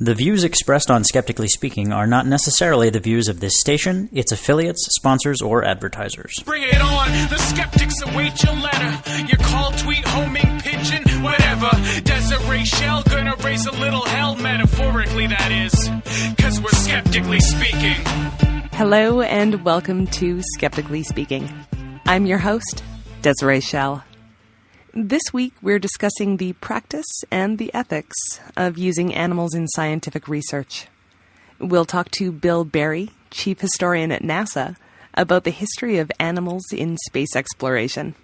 The views expressed on Skeptically Speaking are not necessarily the views of this station, its affiliates, sponsors, or advertisers. Bring it on! The skeptics await your letter. Your call, tweet, homing, pigeon, whatever. Desiree Shell gonna raise a little hell, metaphorically that is. 'Cause we're skeptically speaking. Hello and welcome to Skeptically Speaking. I'm your host, Desiree Shell. This week, we're discussing the practice and the ethics of using animals in scientific research. We'll talk to Bill Berry, chief historian at NASA, about the history of animals in space exploration.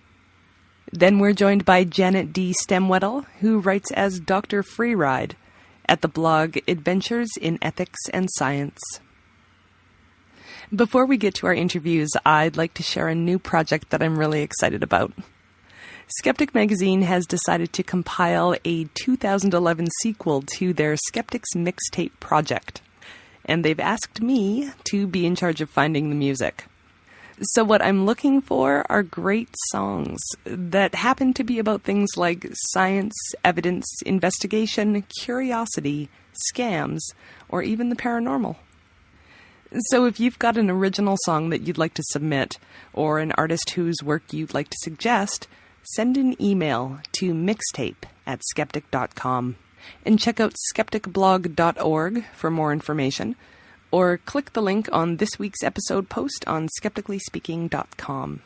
Then we're joined by Janet Stemwedel, who writes as Dr. Freeride at the blog Adventures in Ethics and Science. Before we get to our interviews, I'd like to share a new project that I'm really excited about. Skeptic Magazine has decided to compile a 2011 sequel to their Skeptics Mixtape project, and they've asked me to be in charge of finding the music. So what I'm looking for are great songs that happen to be about things like science, evidence, investigation, curiosity, scams, or even the paranormal. So if you've got an original song that you'd like to submit, or an artist whose work you'd like to suggest, send an email to mixtape@skeptic.com and check out skepticblog.org for more information, or click the link on this week's episode post on skepticallyspeaking.com.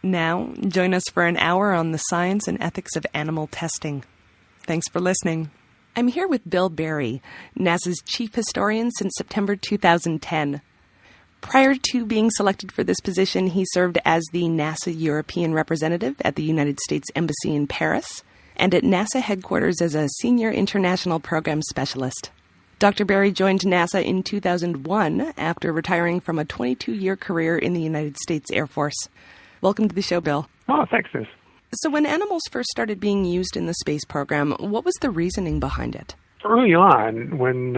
Now, join us for an hour on the science and ethics of animal testing. Thanks for listening. I'm here with Bill Berry, NASA's chief historian since September 2010. Prior to being selected for this position, he served as the NASA European representative at the United States Embassy in Paris and at NASA headquarters as a senior international program specialist. Dr. Berry joined NASA in 2001 after retiring from a 22-year career in the United States Air Force. Welcome to the show, Bill. Oh, thanks, Liz. So when animals first started being used in the space program, what was the reasoning behind it? Early on, when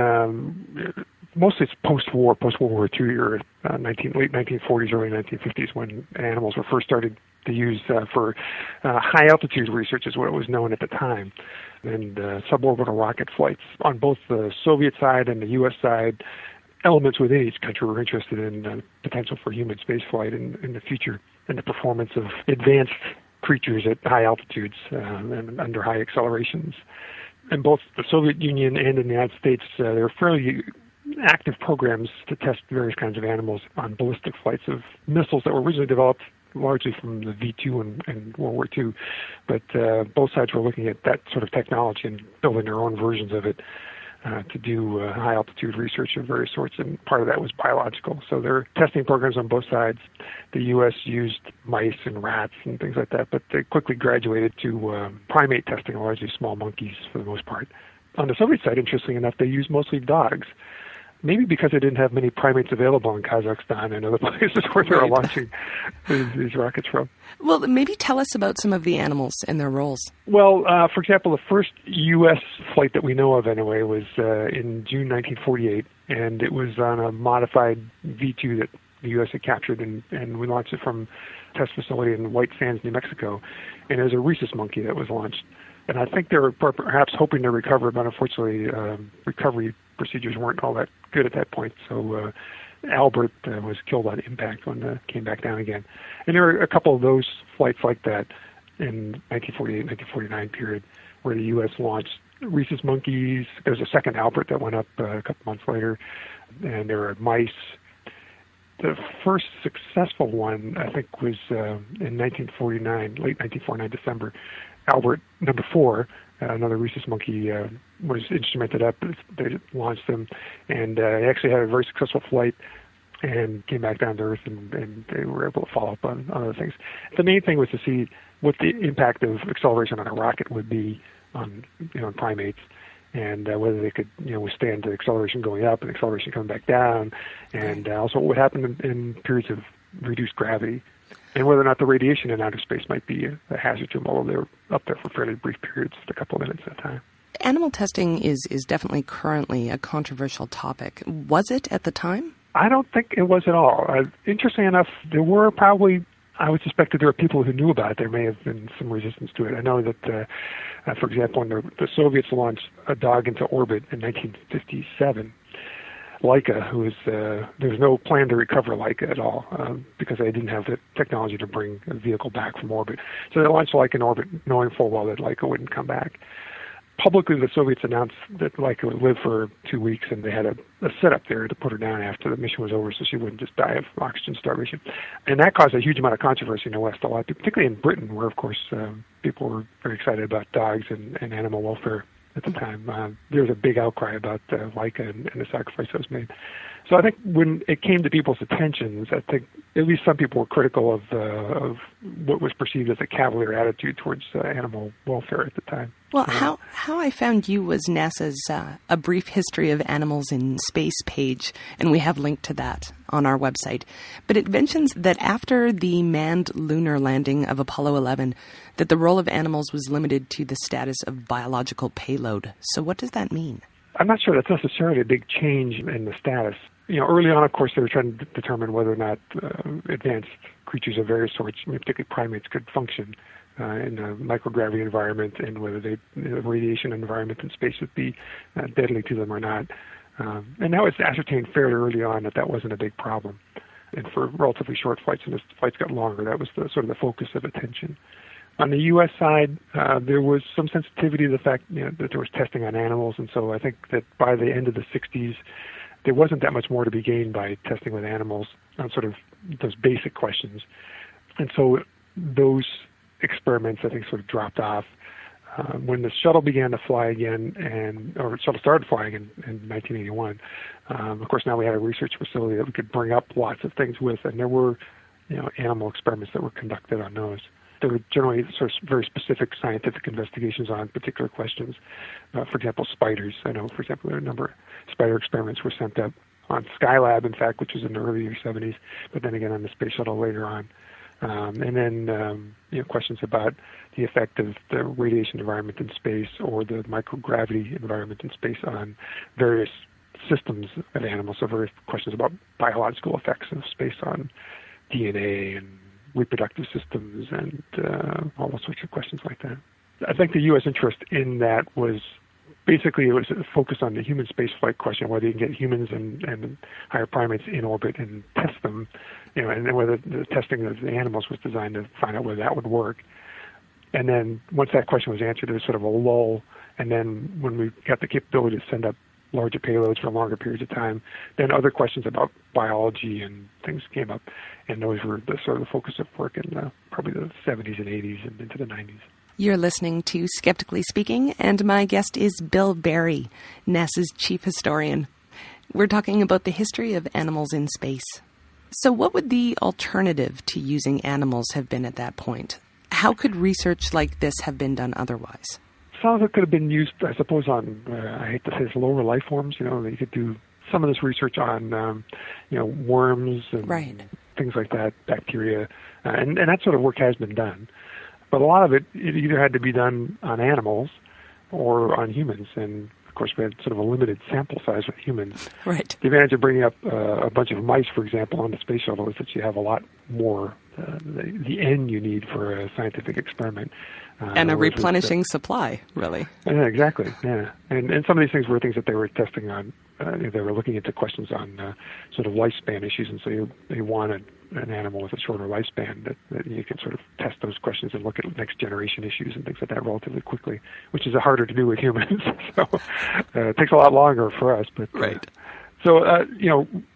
mostly it's post-World War II era, late 1940s, early 1950s, when animals were first started to use for high-altitude research is what it was known at the time, and suborbital rocket flights. On both the Soviet side and the U.S. side, elements within each country were interested in potential for human spaceflight in the future and the performance of advanced creatures at high altitudes and under high accelerations. In both the Soviet Union and in the United States, there were fairly active programs to test various kinds of animals on ballistic flights of missiles that were originally developed largely from the V-2 in World War II. But both sides were looking at that sort of technology and building their own versions of it to do high-altitude research of various sorts, and part of that was biological. So there were testing programs on both sides. The U.S. used mice and rats and things like that, but they quickly graduated to primate testing, largely small monkeys for the most part. On the Soviet side, interestingly enough, they used mostly dogs, maybe because they didn't have many primates available in Kazakhstan and other places where they were launching these rockets from. Well, maybe tell us about some of the animals and their roles. Well, for example, the first U.S. flight that we know of anyway was in June 1948, and it was on a modified V-2 that the U.S. had captured, and we launched it from a test facility in White Sands, New Mexico, and it was a rhesus monkey that was launched. And I think they were perhaps hoping to recover, but unfortunately recovery procedures weren't all that good at that point. So Albert was killed on impact when it came back down again. And there were a couple of those flights like that in 1948, 1949 period where the U.S. launched rhesus monkeys. There was a second Albert that went up a couple months later, and there were mice. The first successful one, I think, was in 1949, late 1949, December. Albert number 4, another rhesus monkey, was instrumented up. They launched them, and they actually had a very successful flight and came back down to Earth, and they were able to follow up on other things. The main thing was to see what the impact of acceleration on a rocket would be on primates, and whether they could withstand the acceleration going up and acceleration coming back down, and also what would happen in periods of reduced gravity, and whether or not the radiation in outer space might be a hazard to them, although they were up there for fairly brief periods, just a couple of minutes at a time. Animal testing is definitely currently a controversial topic. Was it at the time? I don't think it was at all. Interestingly enough, there were probably I would suspect that there are people who knew about it. There may have been some resistance to it. I know that, for example, when the Soviets launched a dog into orbit in 1957, Laika, there was no plan to recover Laika at all because they didn't have the technology to bring a vehicle back from orbit. So they launched Laika in orbit knowing full well that Laika wouldn't come back. Publicly, the Soviets announced that Laika would live for 2 weeks, and they had a setup there to put her down after the mission was over so she wouldn't just die of oxygen starvation. And that caused a huge amount of controversy in the West, particularly in Britain, where, of course, people were very excited about dogs and animal welfare at the time. There was a big outcry about Laika and the sacrifice that was made. So I think when it came to people's attentions, I think at least some people were critical of what was perceived as a cavalier attitude towards animal welfare at the time. Well, how I found you was NASA's A Brief History of Animals in Space page, and we have linked to that on our website. But it mentions that after the manned lunar landing of Apollo 11, that the role of animals was limited to the status of biological payload. So what does that mean? I'm not sure that's necessarily a big change in the status. Early on, of course, they were trying to determine whether or not advanced creatures of various sorts, particularly primates, could function in a microgravity environment, and whether the radiation environment in space would be deadly to them or not. And that was ascertained fairly early on that wasn't a big problem. And for relatively short flights, and as the flights got longer, that was sort of the focus of attention. On the U.S. side, there was some sensitivity to the fact that there was testing on animals, and so I think that by the end of the 60s, there wasn't that much more to be gained by testing with animals on sort of those basic questions. And so those experiments, I think, sort of dropped off. When the shuttle began to fly again, or shuttle started flying in 1981, of course, now we had a research facility that we could bring up lots of things with, and there were animal experiments that were conducted on those. There were generally sort of very specific scientific investigations on particular questions. For example, spiders. I know, for example, there are a number of spider experiments were sent up on Skylab, in fact, which was in the early 70s, but then again on the space shuttle later on. And then questions about the effect of the radiation environment in space or the microgravity environment in space on various systems of animals. So various questions about biological effects of space on DNA and reproductive systems and all those sorts of questions like that. I think the U.S. interest in that was basically it was focused on the human spaceflight question, whether you can get humans and higher primates in orbit and test them, and whether the testing of the animals was designed to find out whether that would work. And then once that question was answered, there was sort of a lull. And then when we got the capability to send up larger payloads for longer periods of time, then other questions about biology and things came up, and those were the sort of the focus of work in probably the 70s and 80s and into the 90s. You're listening to Skeptically Speaking, and my guest is Bill Barry, NASA's chief historian. We're talking about the history of animals in space. So what would the alternative to using animals have been at that point? How could research like this have been done otherwise? Some of it could have been used, I suppose, on, I hate to say this, lower life forms. You could do some of this research on, worms and things like that, bacteria, and that sort of work has been done. But a lot of it either had to be done on animals or on humans, and of course we had sort of a limited sample size with humans. Right. The advantage of bringing up a bunch of mice, for example, on the space shuttle is that you have a lot more, the N you need for a scientific experiment. And a replenishing supply, really. Yeah, exactly, yeah. And some of these things were things that they were testing on. They were looking into questions on sort of lifespan issues, and so you wanted an animal with a shorter lifespan that you can sort of test those questions and look at next generation issues and things like that relatively quickly, which is harder to do with humans. So it takes a lot longer for us. But right. So,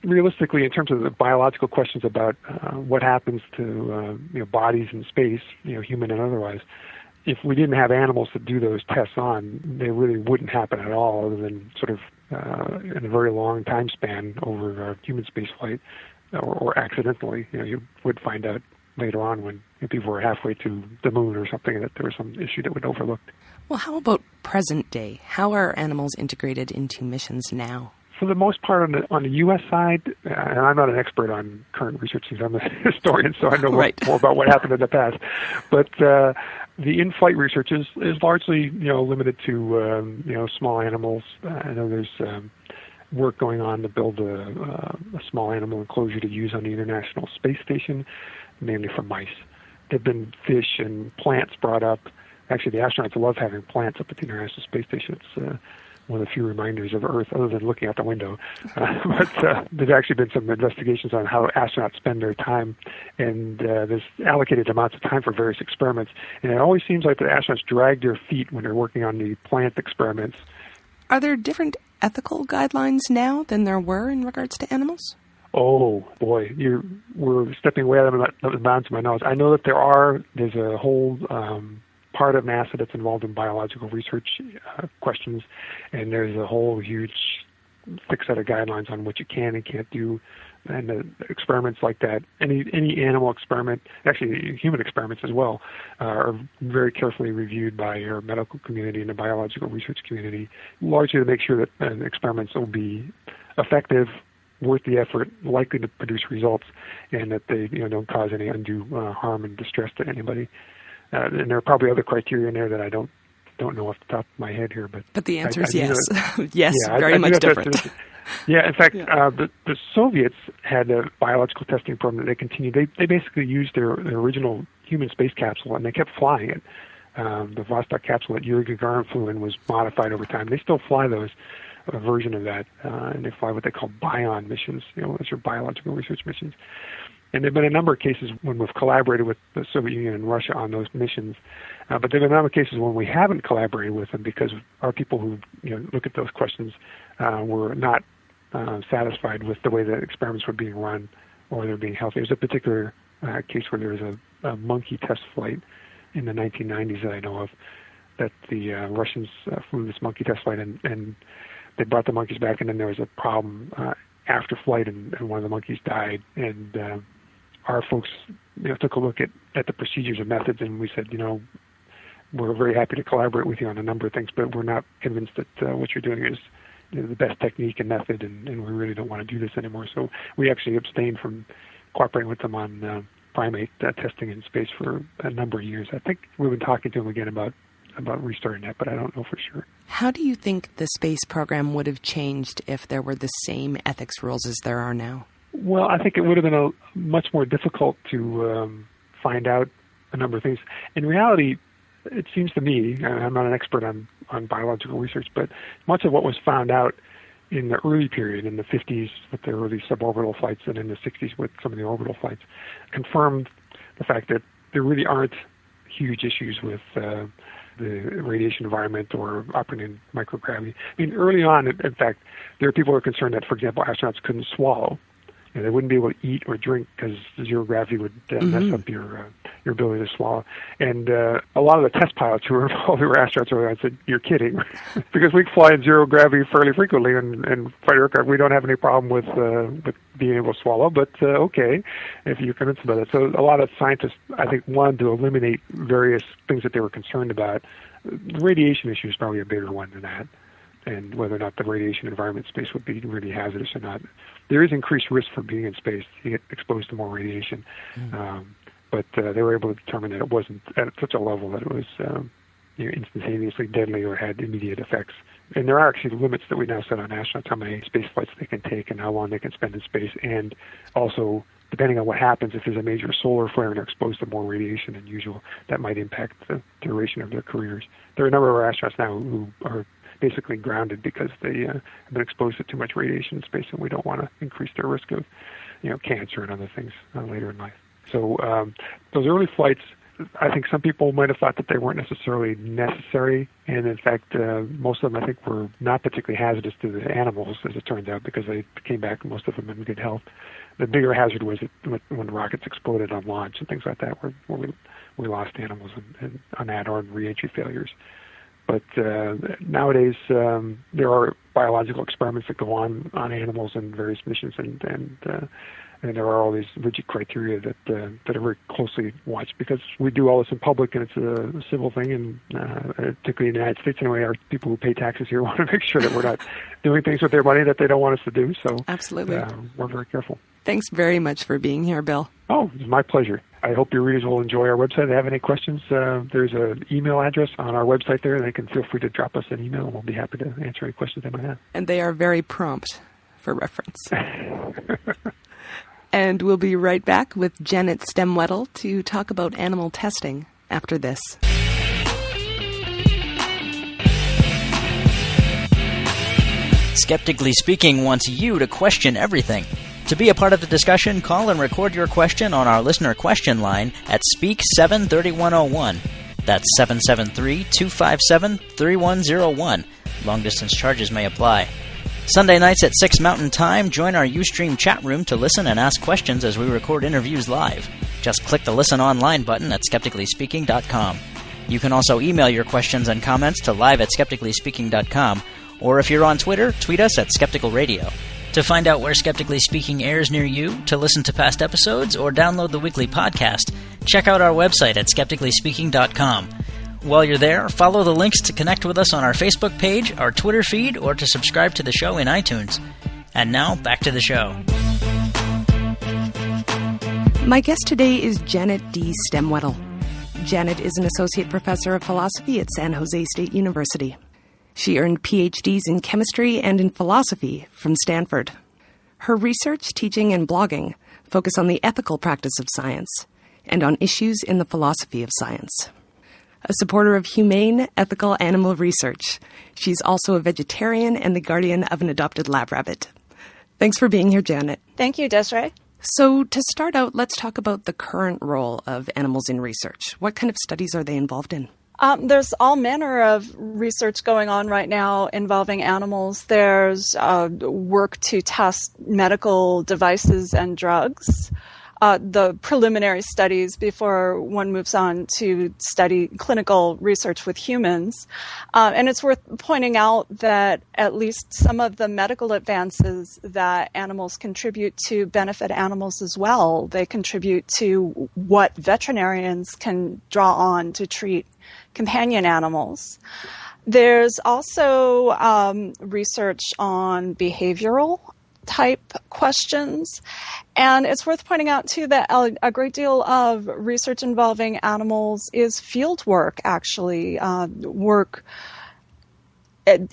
realistically, in terms of the biological questions about what happens to bodies in space, human and otherwise, if we didn't have animals to do those tests on, they really wouldn't happen at all, other than sort of in a very long time span over human space flight, or accidentally. You would find out later on when people were halfway to the moon or something that there was some issue that would overlooked. Well, how about present day? How are animals integrated into missions now? For the most part, on the U.S. side, and I'm not an expert on current research because I'm a historian, so I know more about what happened in the past. But the in-flight research is largely limited to small animals. I know there's work going on to build a small animal enclosure to use on the International Space Station, mainly for mice. There have been fish and plants brought up. Actually, the astronauts love having plants up at the International Space Station. It's one of the few reminders of Earth, other than looking out the window. But there's actually been some investigations on how astronauts spend their time, and there's allocated amounts of time for various experiments. And it always seems like the astronauts drag their feet when they're working on the plant experiments. Are there different ethical guidelines now than there were in regards to animals? Oh, boy, we're stepping way out of the bounds of my knowledge. I know that there's a whole part of NASA that's involved in biological research questions, and there's a whole huge thick set of guidelines on what you can and can't do. And experiments like that, any animal experiment, actually human experiments as well, are very carefully reviewed by our medical community and the biological research community, largely to make sure that experiments will be effective, worth the effort, likely to produce results, and that they don't cause any undue harm and distress to anybody. And there are probably other criteria in there that I don't know off the top of my head here, but the answer is yes. Yes, very much different. Yeah, in fact, the Soviets had a biological testing program that they continued. They basically used their original human space capsule, and they kept flying it. The Vostok capsule that Yuri Gagarin flew in was modified over time. They still fly those, a version of that, and they fly what they call BION missions, those are biological research missions. And there have been a number of cases when we've collaborated with the Soviet Union and Russia on those missions, but there have been a number of cases when we haven't collaborated with them because our people who look at those questions were not satisfied with the way the experiments were being run or they're being healthy. There's a particular case where there was a monkey test flight in the 1990s that I know of, that the Russians flew this monkey test flight and they brought the monkeys back, and then there was a problem after flight, and one of the monkeys died, and our folks took a look at the procedures and methods, and we said, we're very happy to collaborate with you on a number of things, but we're not convinced that what you're doing is the best technique and method, and we really don't want to do this anymore. So we actually abstained from cooperating with them on primate testing in space for a number of years. I think we've been talking to them again about restarting that, but I don't know for sure. How do you think the space program would have changed if there were the same ethics rules as there are now? Well, I think it would have been much more difficult to find out a number of things. In reality, it seems to me, and I'm not an expert on biological research, but much of what was found out in the early period, in the 50s with the early suborbital flights and in the 60s with some of the orbital flights, confirmed the fact that there really aren't huge issues with the radiation environment or operating in microgravity. I mean, early on, in fact, there are people who are concerned that, for example, astronauts couldn't swallow. They wouldn't be able to eat or drink because zero gravity would mess up your ability to swallow. And a lot of the test pilots who were involved who were astronauts early on said, "You're kidding," because we fly in zero gravity fairly frequently and fighter aircraft. We don't have any problem with being able to swallow, but okay, if you're convinced about it. So a lot of scientists, I think, wanted to eliminate various things that they were concerned about. The radiation issue is probably a bigger one than that, and whether or not the radiation environment in space would be really hazardous or not. There is increased risk for being in space. You get exposed to more radiation. But they were able to determine that it wasn't at such a level that it was instantaneously deadly or had immediate effects. And there are actually limits that we now set on astronauts, how many space flights they can take and how long they can spend in space. And also, depending on what happens, if there's a major solar flare and they're exposed to more radiation than usual, that might impact the duration of their careers. There are a number of our astronauts now who are basically grounded because they have been exposed to too much radiation in space, and we don't want to increase their risk of, cancer and other things later in life. So those early flights, I think some people might have thought that they weren't necessarily necessary, and in fact, most of them I think were not particularly hazardous to the animals, as it turns out, because they came back, most of them in good health. The bigger hazard was when rockets exploded on launch and things like that, where we lost animals and on that or in re-entry failures. But nowadays, there are biological experiments that go on animals and various missions, and there are all these rigid criteria that are very closely watched because we do all this in public and it's a civil thing, and particularly in the United States anyway, our people who pay taxes here want to make sure that we're not doing things with their money that they don't want us to do. So absolutely, we're very careful. Thanks very much for being here, Bill. Oh, it's my pleasure. I hope your readers will enjoy our website. If they have any questions, there's an email address on our website there. They can feel free to drop us an email, and we'll be happy to answer any questions they might have. And they are very prompt for reference. And we'll be right back with Janet Stemwedel to talk about animal testing after this. Skeptically Speaking wants you to question everything. To be a part of the discussion, call and record your question on our listener question line at Speak 73101. That's 773-257-3101. Long-distance charges may apply. Sunday nights at 6 Mountain Time, join our Ustream chat room to listen and ask questions as we record interviews live. Just click the Listen Online button at skepticallyspeaking.com. You can also email your questions and comments to live@skepticallyspeaking.com, or if you're on Twitter, tweet us at Skeptical Radio. To find out where Skeptically Speaking airs near you, to listen to past episodes, or download the weekly podcast, check out our website at skepticallyspeaking.com. While you're there, follow the links to connect with us on our Facebook page, our Twitter feed, or to subscribe to the show in iTunes. And now, back to the show. My guest today is Janet D. Stemwedel. Janet is an associate professor of philosophy at San Jose State University. She earned PhDs in chemistry and in philosophy from Stanford. Her research, teaching, and blogging focus on the ethical practice of science and on issues in the philosophy of science. A supporter of humane, ethical animal research, she's also a vegetarian and the guardian of an adopted lab rabbit. Thanks for being here, Janet. Thank you, Desiree. So to start out, let's talk about the current role of animals in research. What kind of studies are they involved in? There's all manner of research going on right now involving animals. There's work to test medical devices and drugs, the preliminary studies before one moves on to study clinical research with humans. And it's worth pointing out that at least some of the medical advances that animals contribute to benefit animals as well. They contribute to what veterinarians can draw on to treat companion animals. There's also research on behavioral type questions. And it's worth pointing out, too, that a great deal of research involving animals is field work, actually, work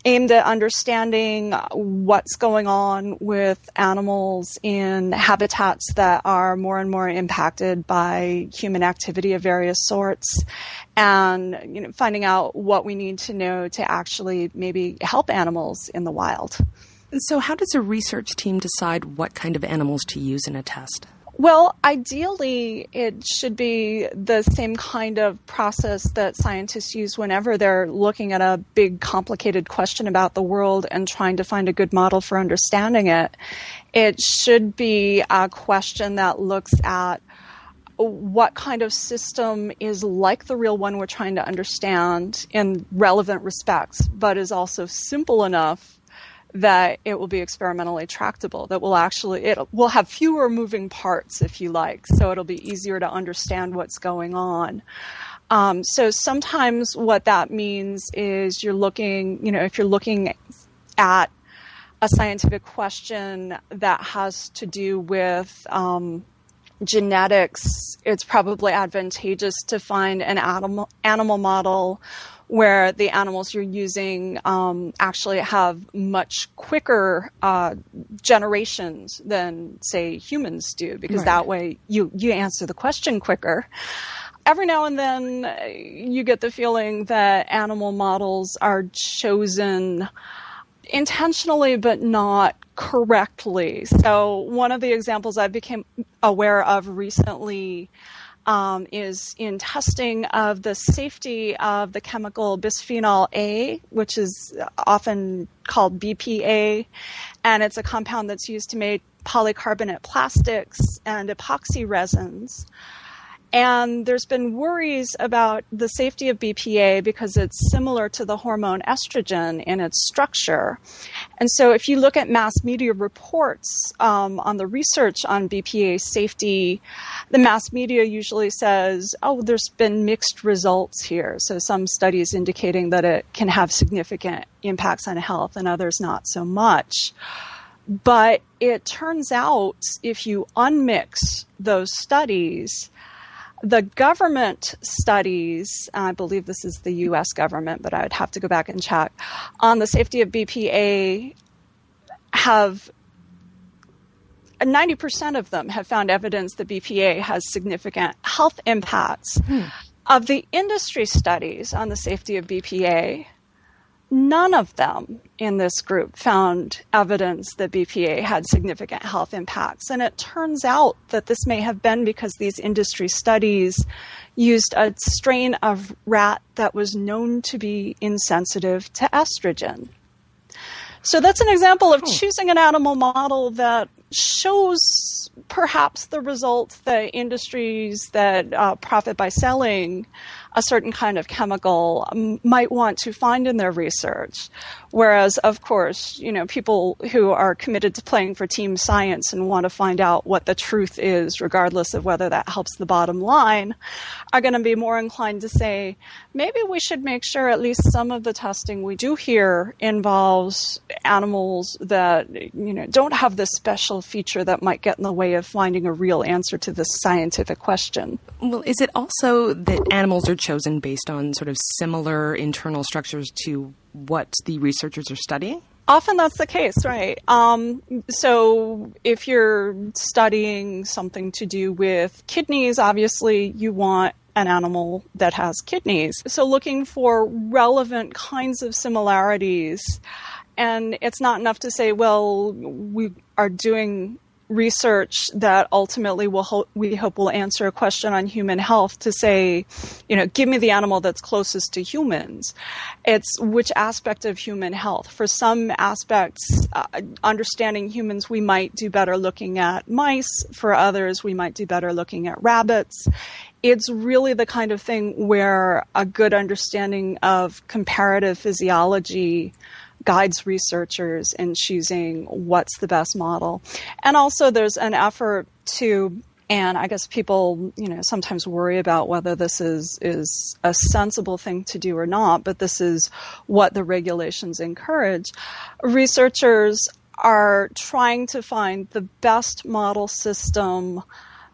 aimed at understanding what's going on with animals in habitats that are more and more impacted by human activity of various sorts, and finding out what we need to know to actually maybe help animals in the wild. So how does a research team decide what kind of animals to use in a test? Well, ideally, it should be the same kind of process that scientists use whenever they're looking at a big, complicated question about the world and trying to find a good model for understanding it. It should be a question that looks at what kind of system is like the real one we're trying to understand in relevant respects, but is also simple enough that it will be experimentally tractable, that it will have fewer moving parts, if you like, so it'll be easier to understand what's going on. So sometimes what that means is you're looking, if you're looking at a scientific question that has to do with genetics, it's probably advantageous to find an animal model where the animals you're using actually have much quicker generations than, say, humans do, because that way you answer the question quicker. Every now and then you get the feeling that animal models are chosen intentionally but not correctly. So one of the examples I became aware of recently is in testing of the safety of the chemical bisphenol A, which is often called BPA, and it's a compound that's used to make polycarbonate plastics and epoxy resins. And there's been worries about the safety of BPA because it's similar to the hormone estrogen in its structure. And so if you look at mass media reports on the research on BPA safety, the mass media usually says, oh, there's been mixed results here. So some studies indicating that it can have significant impacts on health and others not so much. But it turns out if you unmix those studies, the government studies, I believe this is the U.S. government, but I would have to go back and check, on the safety of BPA have 90% of them have found evidence that BPA has significant health impacts. Of the industry studies on the safety of BPA, none of them in this group found evidence that BPA had significant health impacts. And it turns out that this may have been because these industry studies used a strain of rat that was known to be insensitive to estrogen. So that's an example of choosing an animal model that shows perhaps the results that industries that profit by selling a certain kind of chemical might want to find in their research. Whereas, of course, people who are committed to playing for team science and want to find out what the truth is, regardless of whether that helps the bottom line, are going to be more inclined to say, maybe we should make sure at least some of the testing we do here involves animals that, don't have this special feature that might get in the way of finding a real answer to this scientific question. Well, is it also that animals are chosen based on sort of similar internal structures to what the researchers are studying? Often that's the case, right? So if you're studying something to do with kidneys, obviously you want an animal that has kidneys. So looking for relevant kinds of similarities. And it's not enough to say, well, we are doing research that ultimately we hope will answer a question on human health, to say, give me the animal that's closest to humans. It's which aspect of human health. For some aspects, understanding humans, we might do better looking at mice. For others, we might do better looking at rabbits. It's really the kind of thing where a good understanding of comparative physiology guides researchers in choosing what's the best model. And also there's an effort to, and I guess people, sometimes worry about whether this is a sensible thing to do or not, but this is what the regulations encourage. Researchers are trying to find the best model system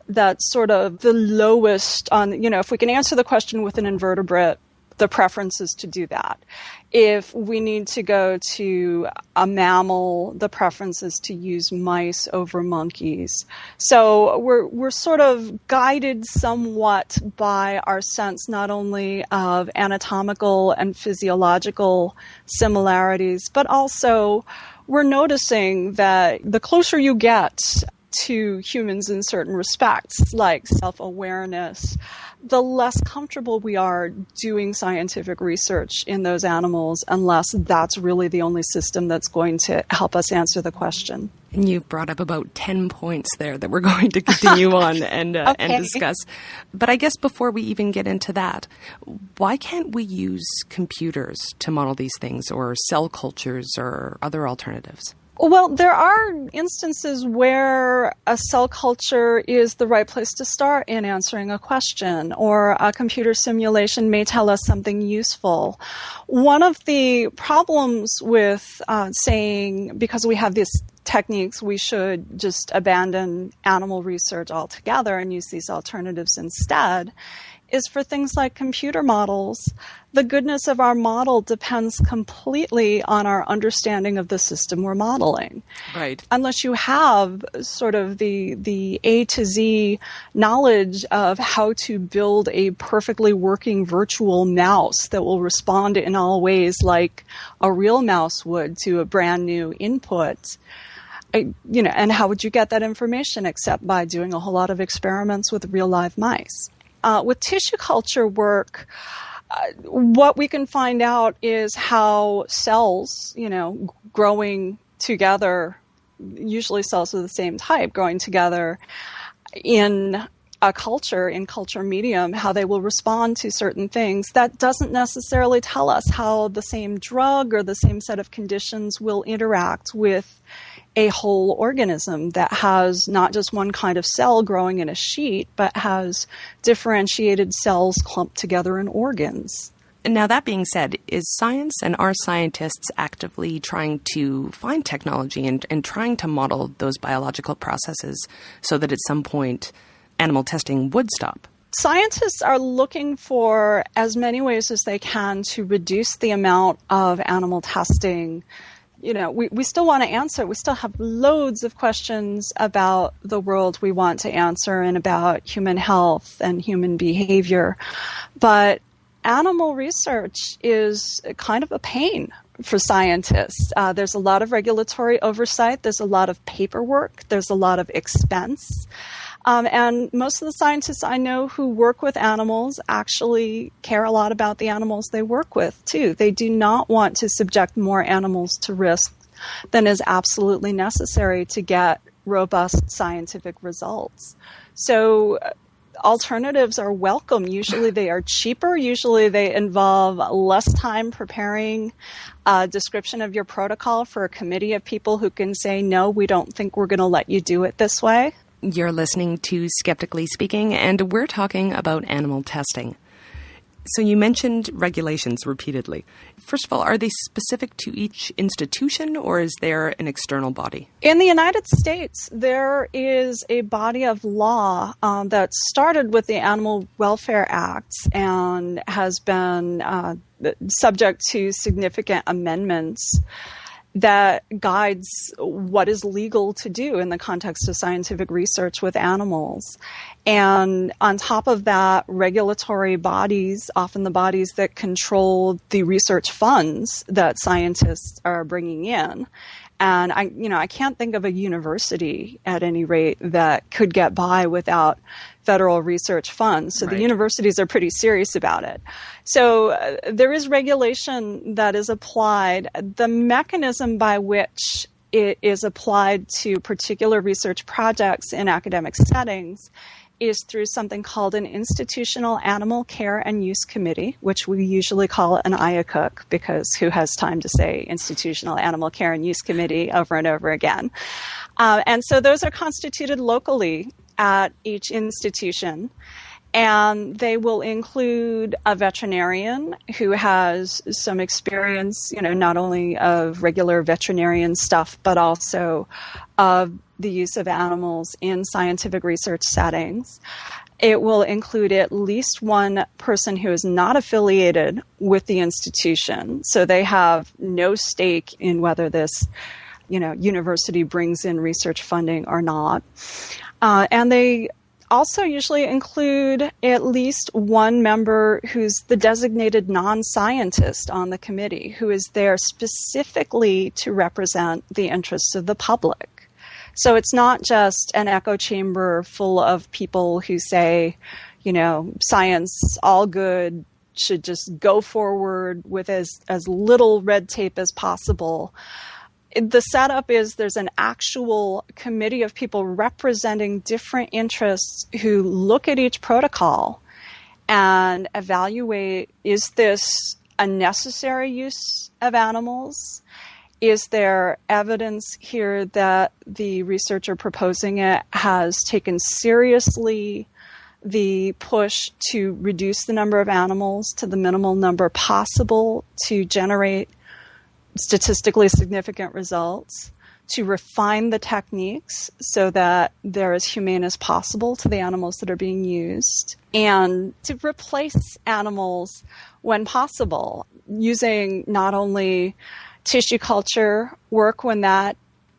that's sort of the lowest on, if we can answer the question with an invertebrate, the preference is to do that. If we need to go to a mammal, the preference is to use mice over monkeys. So we're sort of guided somewhat by our sense not only of anatomical and physiological similarities, but also we're noticing that the closer you get to humans in certain respects, like self-awareness, the less comfortable we are doing scientific research in those animals unless that's really the only system that's going to help us answer the question. And you've brought up about 10 points there that we're going to continue on and discuss. But I guess before we even get into that, why can't we use computers to model these things, or cell cultures or other alternatives? Well, there are instances where a cell culture is the right place to start in answering a question, or a computer simulation may tell us something useful. One of the problems with saying, because we have these techniques, we should just abandon animal research altogether and use these alternatives instead, is for things like computer models. The goodness of our model depends completely on our understanding of the system we're modeling. Right. Unless you have sort of the A to Z knowledge of how to build a perfectly working virtual mouse that will respond in all ways like a real mouse would to a brand new input, and how would you get that information except by doing a whole lot of experiments with real live mice? With tissue culture work, what we can find out is how cells, growing together, usually cells of the same type, growing together in a culture, in culture medium, how they will respond to certain things. That doesn't necessarily tell us how the same drug or the same set of conditions will interact with a whole organism that has not just one kind of cell growing in a sheet, but has differentiated cells clumped together in organs. Now, that being said, is science and are scientists actively trying to find technology and trying to model those biological processes so that at some point animal testing would stop? Scientists are looking for as many ways as they can to reduce the amount of animal testing. You know, we still want to answer. We still have loads of questions about the world we want to answer and about human health and human behavior. But animal research is kind of a pain for scientists. There's a lot of regulatory oversight. There's a lot of paperwork. There's a lot of expense. And most of the scientists I know who work with animals actually care a lot about the animals they work with, too. They do not want to subject more animals to risk than is absolutely necessary to get robust scientific results. So alternatives are welcome. Usually they are cheaper. Usually they involve less time preparing a description of your protocol for a committee of people who can say, no, we don't think we're going to let you do it this way. You're listening to Skeptically Speaking, and we're talking about animal testing. So you mentioned regulations repeatedly. First of all, are they specific to each institution, or is there an external body? In the United States, there is a body of law that started with the Animal Welfare Act and has been subject to significant amendments that guides what is legal to do in the context of scientific research with animals. And on top of that, regulatory bodies, often the bodies that control the research funds that scientists are bringing in. And I can't think of a university at any rate that could get by without federal research funds. So the universities are pretty serious about it. So there is regulation that is applied. The mechanism by which it is applied to particular research projects in academic settings is through something called an Institutional Animal Care and Use Committee, which we usually call an IACUC, because who has time to say Institutional Animal Care and Use Committee over and over again? And so those are constituted locally at each institution, and they will include a veterinarian who has some experience, not only of regular veterinarian stuff, but also of the use of animals in scientific research settings. It will include at least one person who is not affiliated with the institution, so they have no stake in whether this, university brings in research funding or not. And they also usually include at least one member who's the designated non-scientist on the committee, who is there specifically to represent the interests of the public. So it's not just an echo chamber full of people who say, science, all good, should just go forward with as little red tape as possible. The setup is there's an actual committee of people representing different interests who look at each protocol and evaluate, is this a necessary use of animals? Is there evidence here that the researcher proposing it has taken seriously the push to reduce the number of animals to the minimal number possible to generate statistically significant results, to refine the techniques so that they're as humane as possible to the animals that are being used, and to replace animals when possible, using not only tissue culture work when that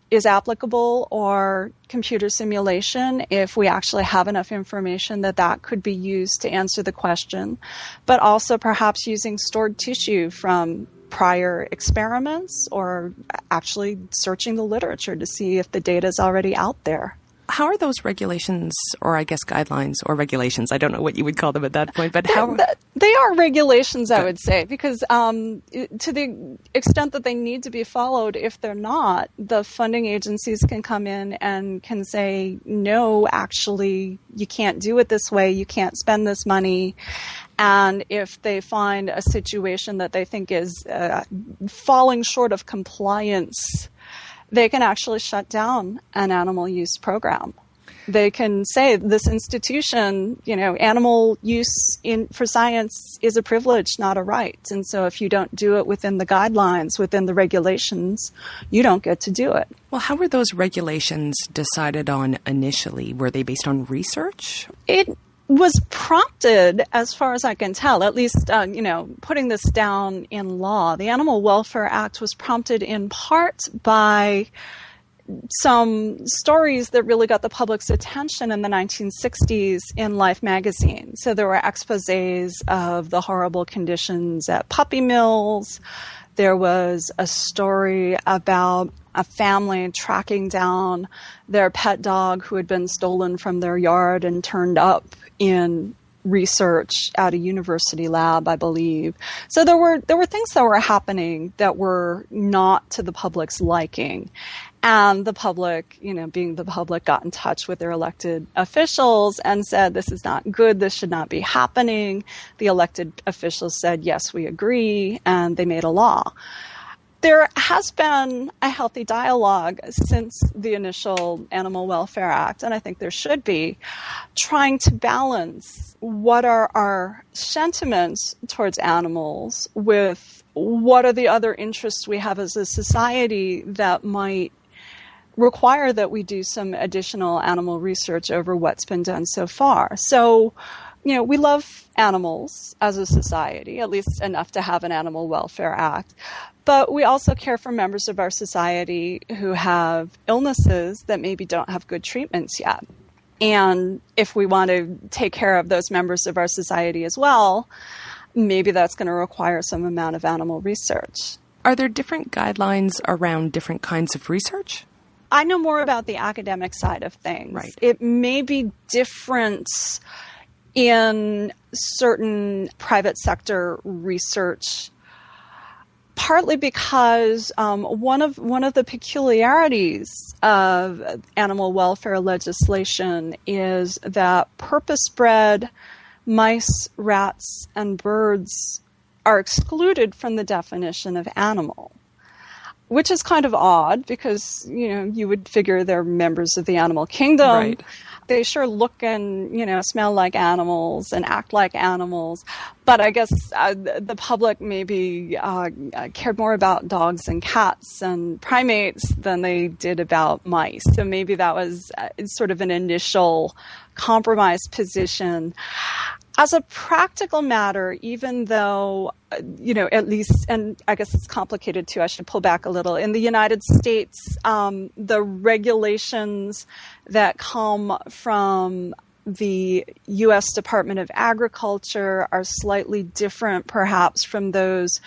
is applicable, or computer simulation if we actually have enough information that could be used to answer the question, but also perhaps using stored tissue from prior experiments, or actually searching the literature to see if the data is already out there. How are those regulations, or I guess guidelines or regulations? I don't know what you would call them at that point, but how? They are regulations, I would say, because to the extent that they need to be followed, if they're not, the funding agencies can come in and can say, no, actually, you can't do it this way, you can't spend this money. And if they find a situation that they think is falling short of compliance, they can actually shut down an animal use program. They can say this institution, animal use for science is a privilege, not a right. And so if you don't do it within the guidelines, within the regulations, you don't get to do it. Well, how were those regulations decided on initially? Were they based on research? It was prompted, as far as I can tell, at least, putting this down in law. The Animal Welfare Act was prompted in part by some stories that really got the public's attention in the 1960s in Life magazine. So there were exposés of the horrible conditions at puppy mills. There was a story about a family tracking down their pet dog who had been stolen from their yard and turned up in research at a university lab, I believe. So there were things that were happening that were not to the public's liking. And the public, being the public, got in touch with their elected officials and said, this is not good, this should not be happening. The elected officials said, yes, we agree, and they made a law. There has been a healthy dialogue since the initial Animal Welfare Act, and I think there should be, trying to balance what are our sentiments towards animals with what are the other interests we have as a society that might require that we do some additional animal research over what's been done so far. So, we love animals as a society, at least enough to have an Animal Welfare Act. But we also care for members of our society who have illnesses that maybe don't have good treatments yet. And if we want to take care of those members of our society as well, maybe that's going to require some amount of animal research. Are there different guidelines around different kinds of research? I know more about the academic side of things. Right. It may be different in certain private sector research, partly because one of the peculiarities of animal welfare legislation is that purpose-bred mice, rats, and birds are excluded from the definition of animal, which is kind of odd because, you would figure they're members of the animal kingdom. Right. They sure look and, smell like animals and act like animals. But I guess the public maybe cared more about dogs and cats and primates than they did about mice. So maybe that was sort of an initial compromise position. As a practical matter, even though, at least, and I guess it's complicated too, I should pull back a little. In the United States, the regulations that come from the U.S. Department of Agriculture are slightly different, perhaps, from those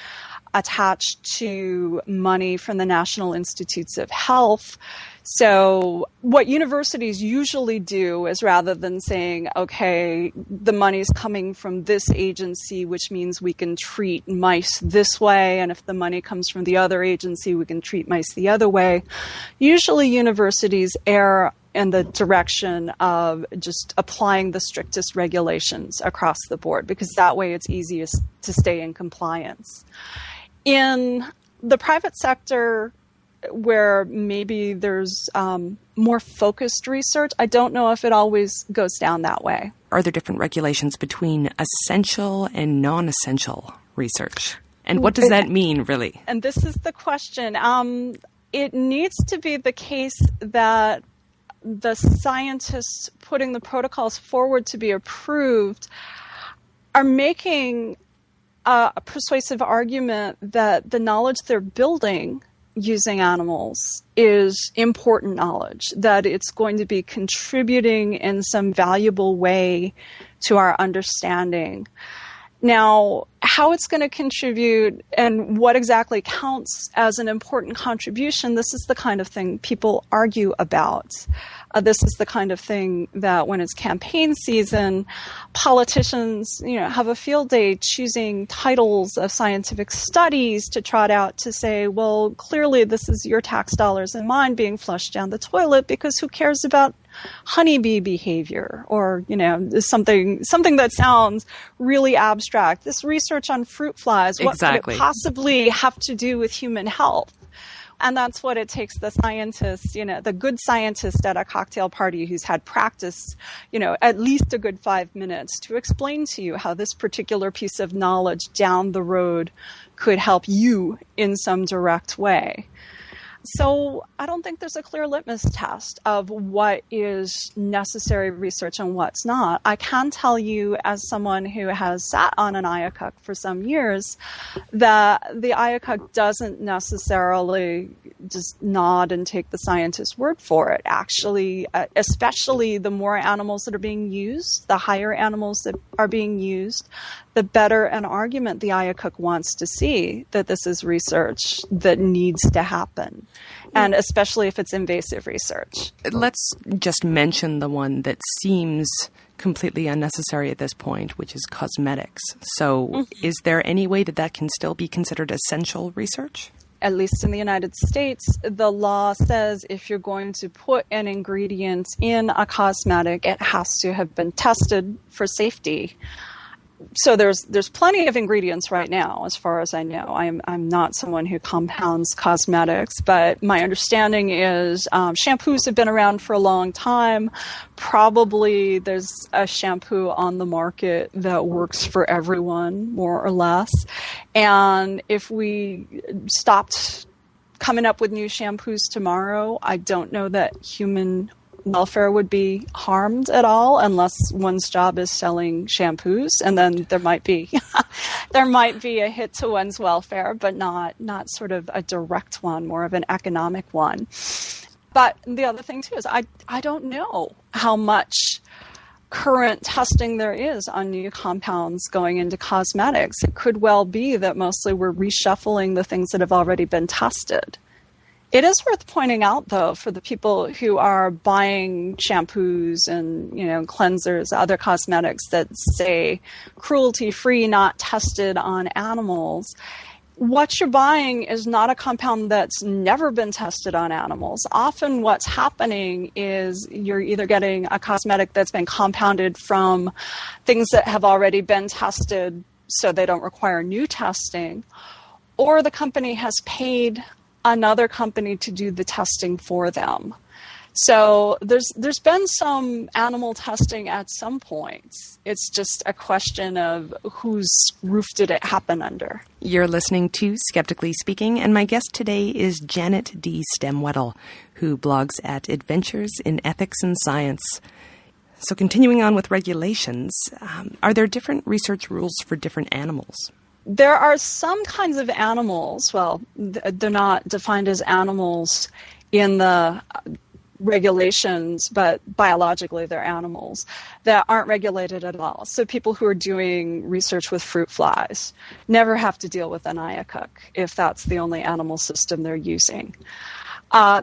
attached to money from the National Institutes of Health. So what universities usually do is, rather than saying, okay, the money's coming from this agency, which means we can treat mice this way, and if the money comes from the other agency, we can treat mice the other way. Usually universities err in the direction of just applying the strictest regulations across the board, because that way it's easiest to stay in compliance. In the private sector, where maybe there's more focused research, I don't know if it always goes down that way. Are there different regulations between essential and non-essential research? And what does that mean, really? And this is the question. It needs to be the case that the scientists putting the protocols forward to be approved are making a persuasive argument that the knowledge they're building using animals is important knowledge, that it's going to be contributing in some valuable way to our understanding. Now, how it's going to contribute and what exactly counts as an important contribution, this is the kind of thing people argue about. This is the kind of thing that when it's campaign season, politicians, have a field day choosing titles of scientific studies to trot out to say, well, clearly this is your tax dollars and mine being flushed down the toilet, because who cares about honeybee behavior or, something that sounds really abstract. This research on fruit flies, what could it possibly have to do with human health? And that's what it takes the scientist, the good scientist at a cocktail party who's had practice, at least a good 5 minutes to explain to you how this particular piece of knowledge down the road could help you in some direct way. So I don't think there's a clear litmus test of what is necessary research and what's not. I can tell you, as someone who has sat on an IACUC for some years, that the IACUC doesn't necessarily just nod and take the scientist's word for it. Actually, especially the more animals that are being used, the higher animals that are being used, the better an argument the IACUC wants to see that this is research that needs to happen. And especially if it's invasive research. Let's just mention the one that seems completely unnecessary at this point, which is cosmetics. So is there any way that can still be considered essential research? At least in the United States, the law says if you're going to put an ingredient in a cosmetic, it has to have been tested for safety. So there's plenty of ingredients right now, as far as I know. I'm not someone who compounds cosmetics, but my understanding is shampoos have been around for a long time. Probably there's a shampoo on the market that works for everyone, more or less. And if we stopped coming up with new shampoos tomorrow, I don't know that human welfare would be harmed at all, unless one's job is selling shampoos, and then there might be a hit to one's welfare, but not sort of a direct one, more of an economic one. But the other thing too is I don't know how much current testing there is on new compounds going into cosmetics. It could well be that mostly we're reshuffling the things that have already been tested. It is worth pointing out, though, for the people who are buying shampoos and, cleansers, other cosmetics that say cruelty-free, not tested on animals, what you're buying is not a compound that's never been tested on animals. Often what's happening is you're either getting a cosmetic that's been compounded from things that have already been tested so they don't require new testing, or the company has paid another company to do the testing for them. So there's been some animal testing at some points. It's just a question of whose roof did it happen under. You're listening to Skeptically Speaking, and my guest today is Janet D. Stemwedel, who blogs at Adventures in Ethics and Science. So continuing on with regulations, are there different research rules for different animals? There are some kinds of animals, well, they're not defined as animals in the regulations, but biologically they're animals that aren't regulated at all. So people who are doing research with fruit flies never have to deal with an IACUC if that's the only animal system they're using.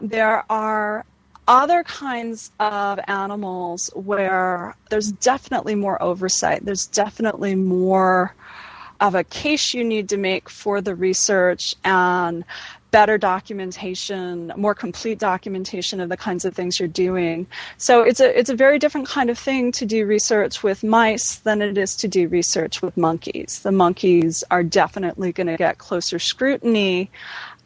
There are other kinds of animals where there's definitely more oversight. There's definitely more of a case you need to make for the research and better documentation, more complete documentation of the kinds of things you're doing. So it's a very different kind of thing to do research with mice than it is to do research with monkeys. The monkeys are definitely going to get closer scrutiny,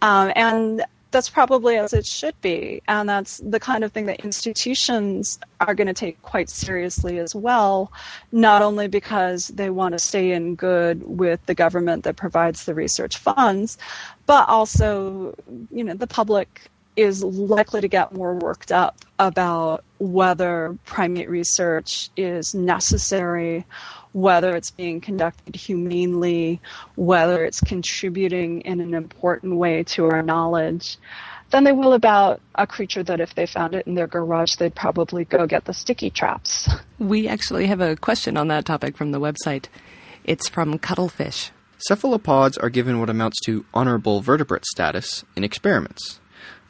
and that's probably as it should be. And that's the kind of thing that institutions are going to take quite seriously as well, not only because they want to stay in good with the government that provides the research funds, but also, the public is likely to get more worked up about whether primate research is necessary, whether it's being conducted humanely, whether it's contributing in an important way to our knowledge, than they will about a creature that if they found it in their garage, they'd probably go get the sticky traps. We actually have a question on that topic from the website. It's from Cuttlefish. Cephalopods are given what amounts to honorable vertebrate status in experiments,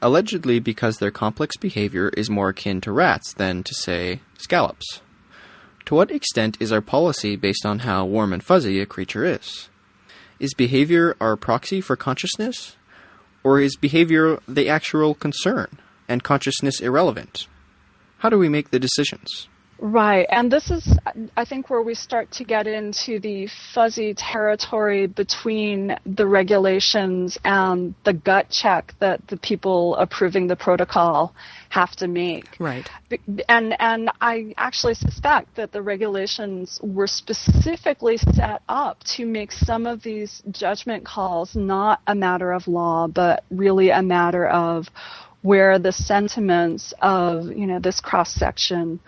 allegedly because their complex behavior is more akin to rats than to, say, scallops. To what extent is our policy based on how warm and fuzzy a creature is? Is behavior our proxy for consciousness? Or is behavior the actual concern, and consciousness irrelevant? How do we make the decisions? Right. And this is, I think, where we start to get into the fuzzy territory between the regulations and the gut check that the people approving the protocol have to make. Right. And I actually suspect that the regulations were specifically set up to make some of these judgment calls not a matter of law, but really a matter of where the sentiments of, this cross-section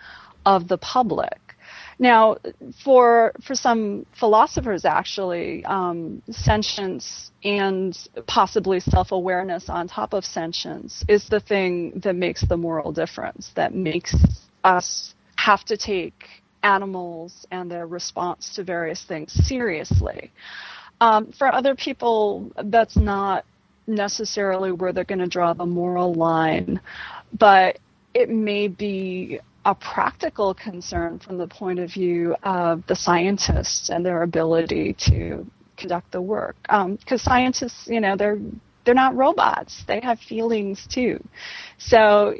of the public. Now, for some philosophers, actually, sentience and possibly self-awareness on top of sentience is the thing that makes the moral difference, that makes us have to take animals and their response to various things seriously. For other people, that's not necessarily where they're going to draw the moral line, but it may be a practical concern from the point of view of the scientists and their ability to conduct the work. Because scientists, they're not robots. They have feelings too. So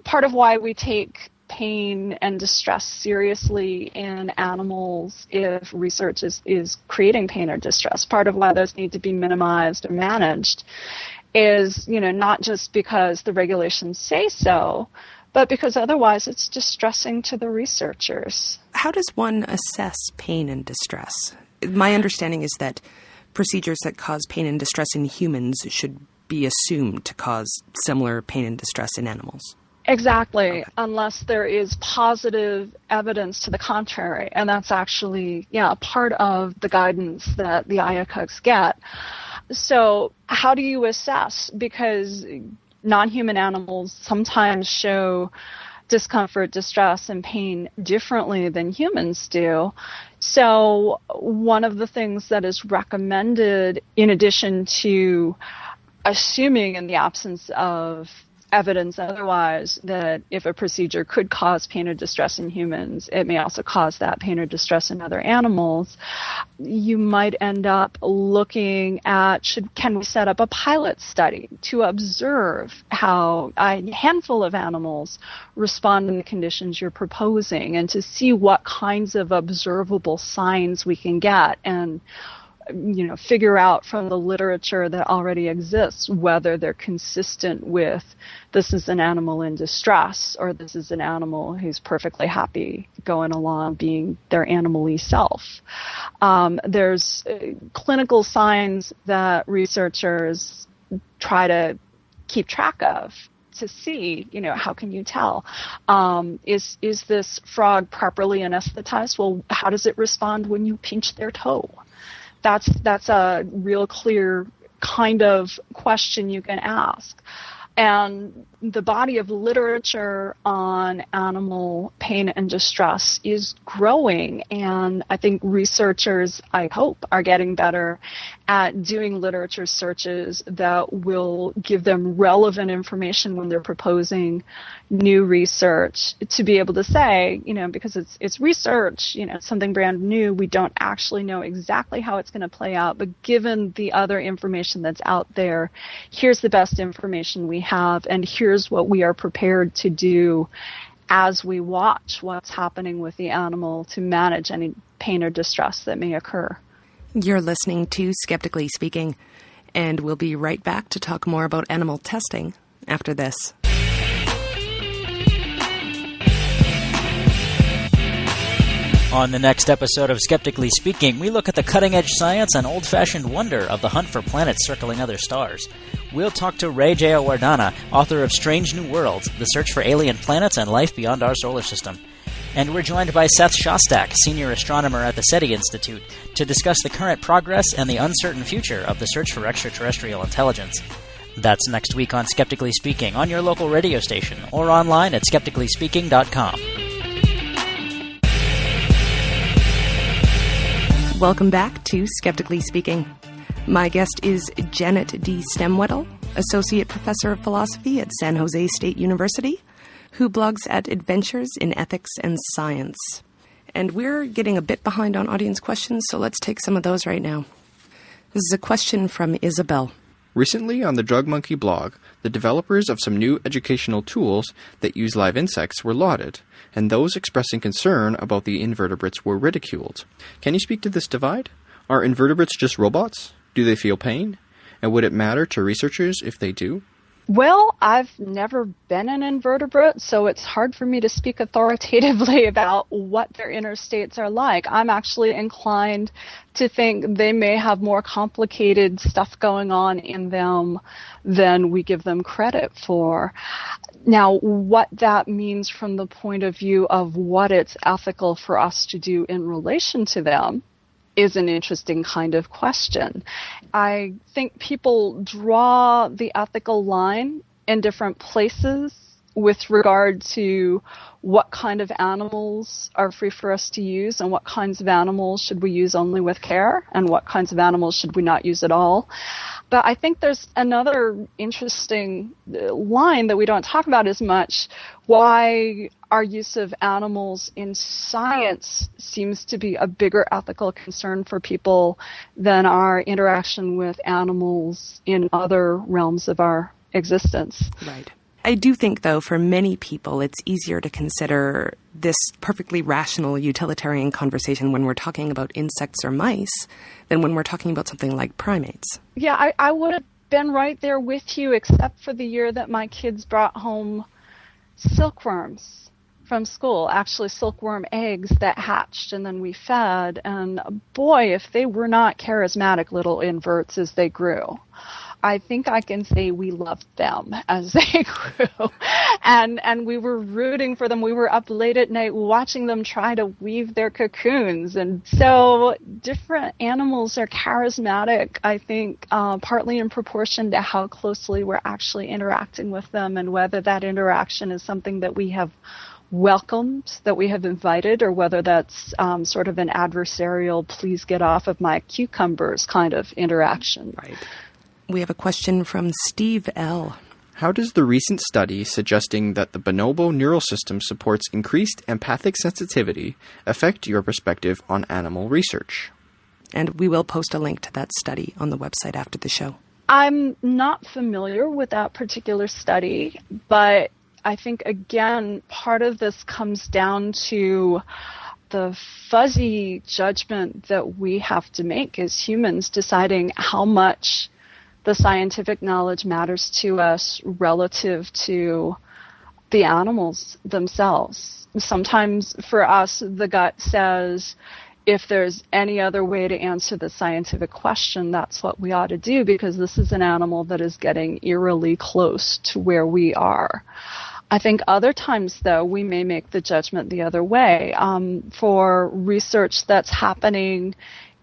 part of why we take pain and distress seriously in animals if research is creating pain or distress, part of why those need to be minimized or managed is, not just because the regulations say so, but because otherwise it's distressing to the researchers. How does one assess pain and distress? My understanding is that procedures that cause pain and distress in humans should be assumed to cause similar pain and distress in animals. Exactly, okay. Unless there is positive evidence to the contrary. And that's actually, part of the guidance that the IACUCs get. So how do you assess? Because non-human animals sometimes show discomfort, distress, and pain differently than humans do. So one of the things that is recommended, in addition to assuming in the absence of evidence otherwise that if a procedure could cause pain or distress in humans, it may also cause that pain or distress in other animals, you might end up looking at, can we set up a pilot study to observe how a handful of animals respond in the conditions you're proposing, and to see what kinds of observable signs we can get, and figure out from the literature that already exists whether they're consistent with this is an animal in distress or this is an animal who's perfectly happy going along being their animal-y self. There's clinical signs that researchers try to keep track of to see, how can you tell? Is this frog properly anesthetized? Well, how does it respond when you pinch their toe? That's a real clear kind of question you can ask. And the body of literature on animal pain and distress is growing, and I think researchers, I hope, are getting better at doing literature searches that will give them relevant information when they're proposing new research, to be able to say, because it's research, something brand new, we don't actually know exactly how it's going to play out, but given the other information that's out there, here's the best information we have, and here's what we are prepared to do as we watch what's happening with the animal to manage any pain or distress that may occur. You're listening to Skeptically Speaking, and we'll be right back to talk more about animal testing after this. On the next episode of Skeptically Speaking, we look at the cutting-edge science and old-fashioned wonder of the hunt for planets circling other stars. We'll talk to Ray Jayawardena, author of Strange New Worlds, The Search for Alien Planets and Life Beyond Our Solar System. And we're joined by Seth Shostak, senior astronomer at the SETI Institute, to discuss the current progress and the uncertain future of the search for extraterrestrial intelligence. That's next week on Skeptically Speaking, on your local radio station, or online at skepticallyspeaking.com. Welcome back to Skeptically Speaking. My guest is Janet D. Stemwedel, Associate Professor of Philosophy at San Jose State University, who blogs at Adventures in Ethics and Science. And we're getting a bit behind on audience questions, so let's take some of those right now. This is a question from Isabel. Recently on the Drug Monkey blog, The developers of some new educational tools that use live insects were lauded, and those expressing concern about the invertebrates were ridiculed. Can you speak to this divide? Are invertebrates just robots? Do they feel pain? And would it matter to researchers if they do? Well, I've never been an invertebrate, so it's hard for me to speak authoritatively about what their inner states are like. I'm actually inclined to think they may have more complicated stuff going on in them than we give them credit for. Now, what that means from the point of view of what it's ethical for us to do in relation to them is an interesting kind of question. I think people draw the ethical line in different places with regard to what kind of animals are free for us to use and what kinds of animals should we use only with care and what kinds of animals should we not use at all. But I think there's another interesting line that we don't talk about as much, why our use of animals in science seems to be a bigger ethical concern for people than our interaction with animals in other realms of our existence. Right. I do think, though, for many people, it's easier to consider this perfectly rational utilitarian conversation when we're talking about insects or mice than when we're talking about something like primates. Yeah, I would have been right there with you, except for the year that my kids brought home silkworms from school, actually silkworm eggs that hatched and then we fed. And boy, if they were not charismatic little inverts as they grew. I think I can say we loved them as they grew. And we were rooting for them. We were up late at night watching them try to weave their cocoons. And so different animals are charismatic, I think, partly in proportion to how closely we're actually interacting with them and whether that interaction is something that we have welcomed, that we have invited, or whether that's sort of an adversarial, please get off of my cucumbers kind of interaction. Right. We have a question from Steve L. How does the recent study suggesting that the bonobo neural system supports increased empathic sensitivity affect your perspective on animal research? And we will post a link to that study on the website after the show. I'm not familiar with that particular study, but I think, again, part of this comes down to the fuzzy judgment that we have to make as humans, deciding how much the scientific knowledge matters to us relative to the animals themselves. Sometimes for us, the gut says, if there's any other way to answer the scientific question, that's what we ought to do, because this is an animal that is getting eerily close to where we are. I think other times, though, we may make the judgment the other way. For research that's happening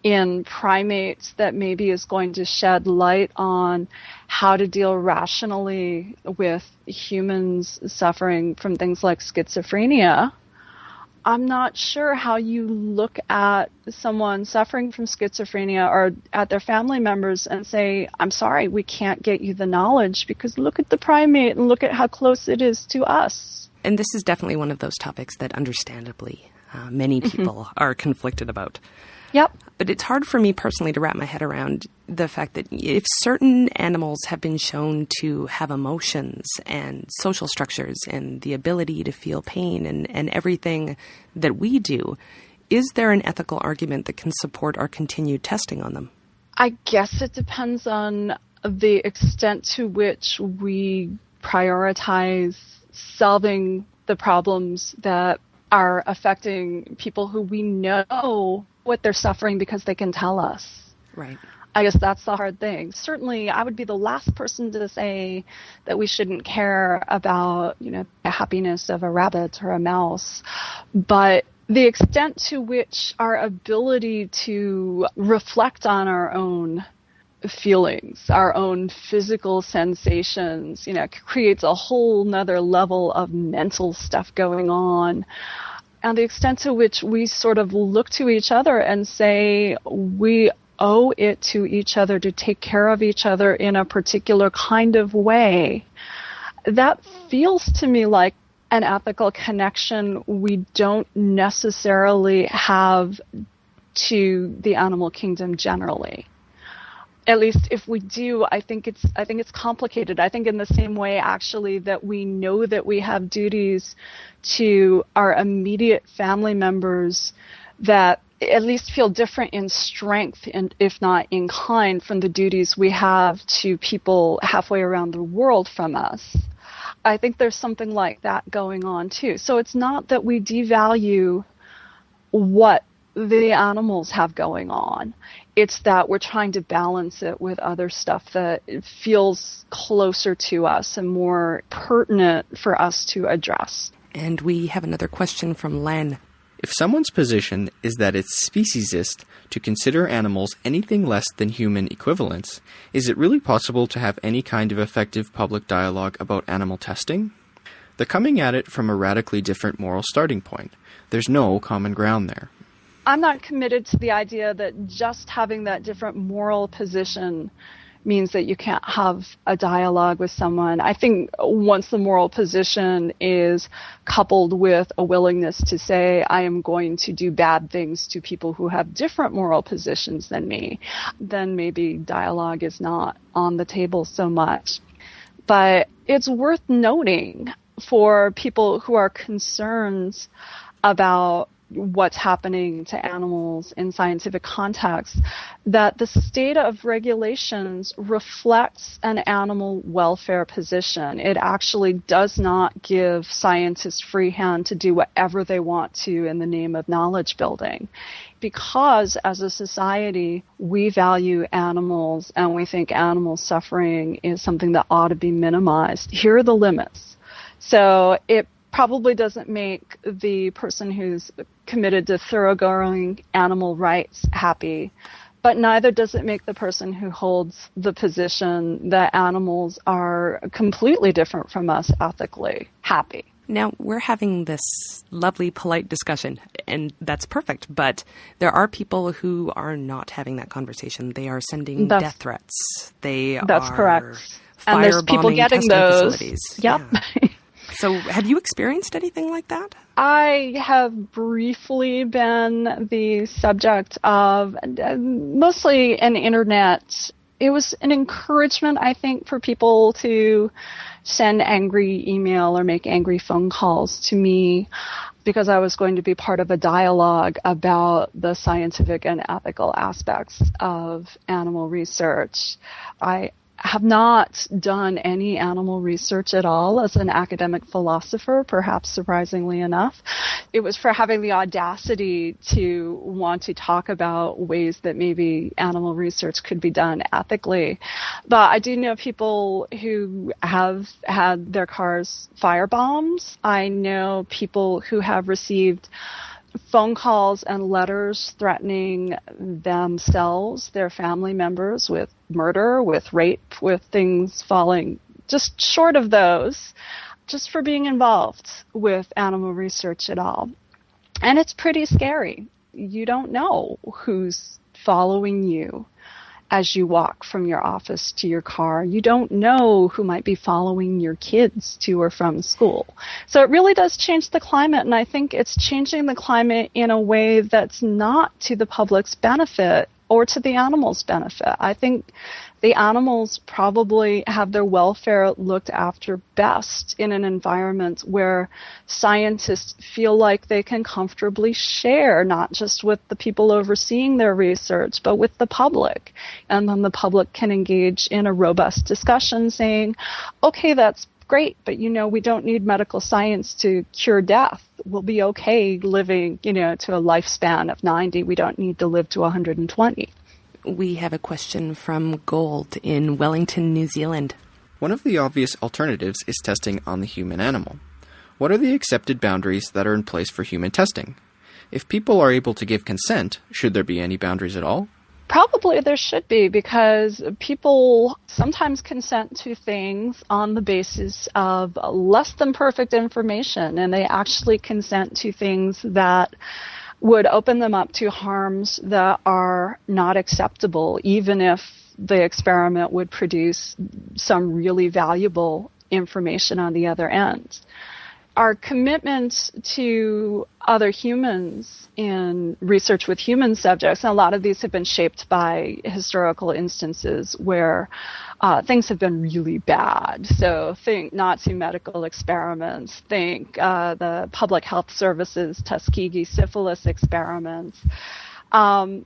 in primates that maybe is going to shed light on how to deal rationally with humans suffering from things like schizophrenia, I'm not sure how you look at someone suffering from schizophrenia or at their family members and say, I'm sorry, we can't get you the knowledge because look at the primate and look at how close it is to us. And this is definitely one of those topics that understandably many people are conflicted about. Yep. But it's hard for me personally to wrap my head around the fact that if certain animals have been shown to have emotions and social structures and the ability to feel pain and everything that we do, is there an ethical argument that can support our continued testing on them? I guess it depends on the extent to which we prioritize solving the problems that are affecting people who we know what they're suffering because they can tell us. Right. I guess that's the hard thing. Certainly, I would be the last person to say that we shouldn't care about, the happiness of a rabbit or a mouse. But the extent to which our ability to reflect on our own feelings, our own physical sensations, creates a whole nother level of mental stuff going on. And the extent to which we sort of look to each other and say we owe it to each other to take care of each other in a particular kind of way, that feels to me like an ethical connection we don't necessarily have to the animal kingdom generally. At least if we do, I think it's complicated. I think in the same way, actually, that we know that we have duties to our immediate family members that at least feel different in strength and if not in kind from the duties we have to people halfway around the world from us. I think there's something like that going on too. So it's not that we devalue what the animals have going on. It's that we're trying to balance it with other stuff that feels closer to us and more pertinent for us to address. And we have another question from Len. If someone's position is that it's speciesist to consider animals anything less than human equivalents, is it really possible to have any kind of effective public dialogue about animal testing? They're coming at it from a radically different moral starting point. There's no common ground there. I'm not committed to the idea that just having that different moral position means that you can't have a dialogue with someone. I think once the moral position is coupled with a willingness to say, I am going to do bad things to people who have different moral positions than me, then maybe dialogue is not on the table so much. But it's worth noting for people who are concerned about what's happening to animals in scientific contexts, that the state of regulations reflects an animal welfare position. It actually does not give scientists free hand to do whatever they want to in the name of knowledge building. Because as a society, we value animals and we think animal suffering is something that ought to be minimized. Here are the limits. So it probably doesn't make the person who's committed to thoroughgoing animal rights happy, but neither does it make the person who holds the position that animals are completely different from us ethically happy. Now, we're having this lovely, polite discussion, and that's perfect, but there are people who are not having that conversation. They are sending death threats. That's correct. And there's people getting those. Facilities. Yep. Yeah. So have you experienced anything like that? I have briefly been the subject of mostly an internet. It was an encouragement, I think, for people to send angry email or make angry phone calls to me because I was going to be part of a dialogue about the scientific and ethical aspects of animal research. I have not done any animal research at all as an academic philosopher, perhaps surprisingly enough. It was for having the audacity to want to talk about ways that maybe animal research could be done ethically. But I do know people who have had their cars firebombed. I know people who have received phone calls and letters threatening themselves, their family members with murder, with rape, with things falling just short of those, just for being involved with animal research at all. And it's pretty scary. You don't know who's following you as you walk from your office to your car. You don't know who might be following your kids to or from school. So it really does change the climate, and I think it's changing the climate in a way that's not to the public's benefit or to the animals' benefit. I think the animals probably have their welfare looked after best in an environment where scientists feel like they can comfortably share, not just with the people overseeing their research, but with the public. And then the public can engage in a robust discussion saying, okay, that's great, but we don't need medical science to cure death. We'll be okay living, to a lifespan of 90. We don't need to live to 120. We have a question from Gold in Wellington, New Zealand. One of the obvious alternatives is testing on the human animal. What are the accepted boundaries that are in place for human testing? If people are able to give consent, should there be any boundaries at all? Probably there should be, because people sometimes consent to things on the basis of less than perfect information, and they actually consent to things that would open them up to harms that are not acceptable, even if the experiment would produce some really valuable information on the other end. our commitment to other humans in research with human subjects, and a lot of these have been shaped by historical instances where things have been really bad. So think Nazi medical experiments, think the Public Health Service's Tuskegee syphilis experiments.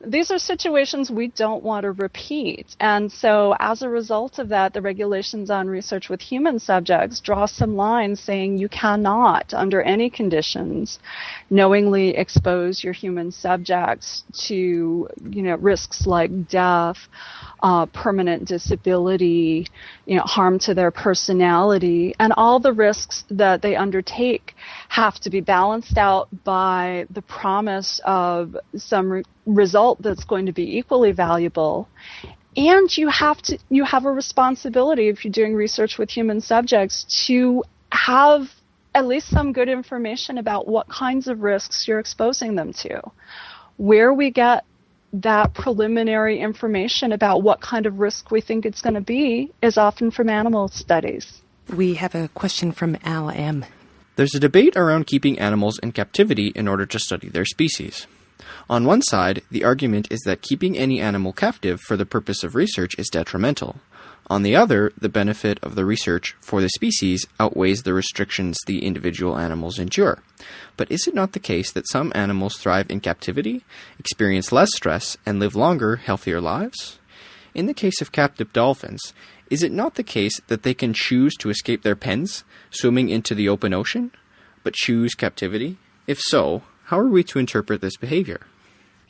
These are situations we don't want to repeat. And so as a result of that, the regulations on research with human subjects draw some lines saying you cannot, under any conditions, knowingly expose your human subjects to, risks like death, permanent disability, harm to their personality, and all the risks that they undertake have to be balanced out by the promise of some result that's going to be equally valuable. And you have a responsibility, if you're doing research with human subjects, to have at least some good information about what kinds of risks you're exposing them to. Where we get that preliminary information about what kind of risk we think it's going to be is often from animal studies. We have a question from Al M. There's a debate around keeping animals in captivity in order to study their species. On one side, the argument is that keeping any animal captive for the purpose of research is detrimental. On the other, the benefit of the research for the species outweighs the restrictions the individual animals endure. But is it not the case that some animals thrive in captivity, experience less stress, and live longer, healthier lives? In the case of captive dolphins, is it not the case that they can choose to escape their pens, swimming into the open ocean, but choose captivity? If so, how are we to interpret this behavior?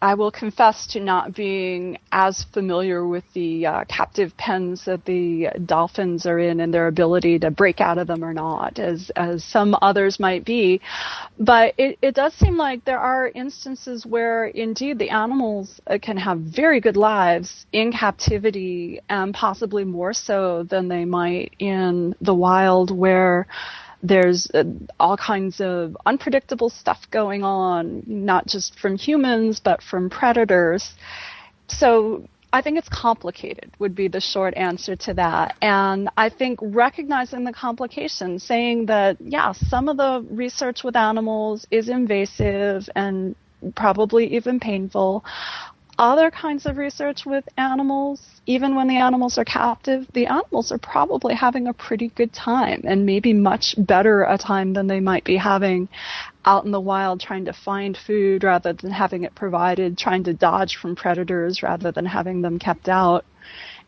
I will confess to not being as familiar with the captive pens that the dolphins are in and their ability to break out of them or not, as some others might be. But it does seem like there are instances where, indeed, the animals can have very good lives in captivity, and possibly more so than they might in the wild, where there's all kinds of unpredictable stuff going on, not just from humans, but from predators. So I think it's complicated, would be the short answer to that. And I think recognizing the complications, saying that, some of the research with animals is invasive and probably even painful. Other kinds of research with animals, even when the animals are captive, the animals are probably having a pretty good time, and maybe much better a time than they might be having out in the wild, trying to find food rather than having it provided, trying to dodge from predators rather than having them kept out.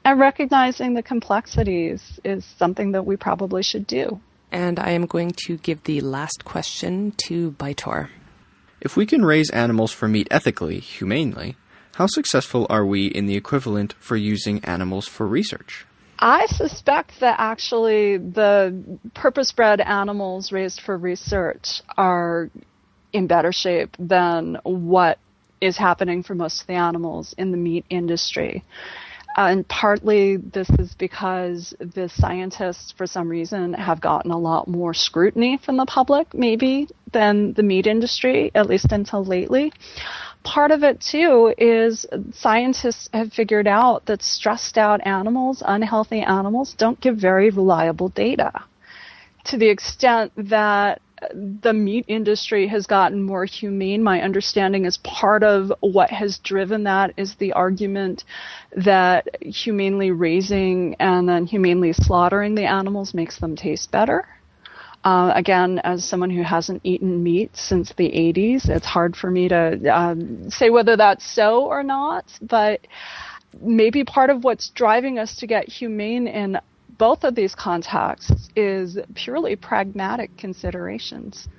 And recognizing the complexities is something that we probably should do. And I am going to give the last question to Baitor. If we can raise animals for meat ethically, humanely, how successful are we in the equivalent for using animals for research? I suspect that actually the purpose-bred animals raised for research are in better shape than what is happening for most of the animals in the meat industry. And partly this is because the scientists, for some reason, have gotten a lot more scrutiny from the public, maybe, than the meat industry, at least until lately. Part of it, too, is scientists have figured out that stressed out animals, unhealthy animals, don't give very reliable data. To the extent that the meat industry has gotten more humane, my understanding is part of what has driven that is the argument that humanely raising and then humanely slaughtering the animals makes them taste better. Again, as someone who hasn't eaten meat since the 80s, it's hard for me to say whether that's so or not, but maybe part of what's driving us to get humane in both of these contexts is purely pragmatic considerations.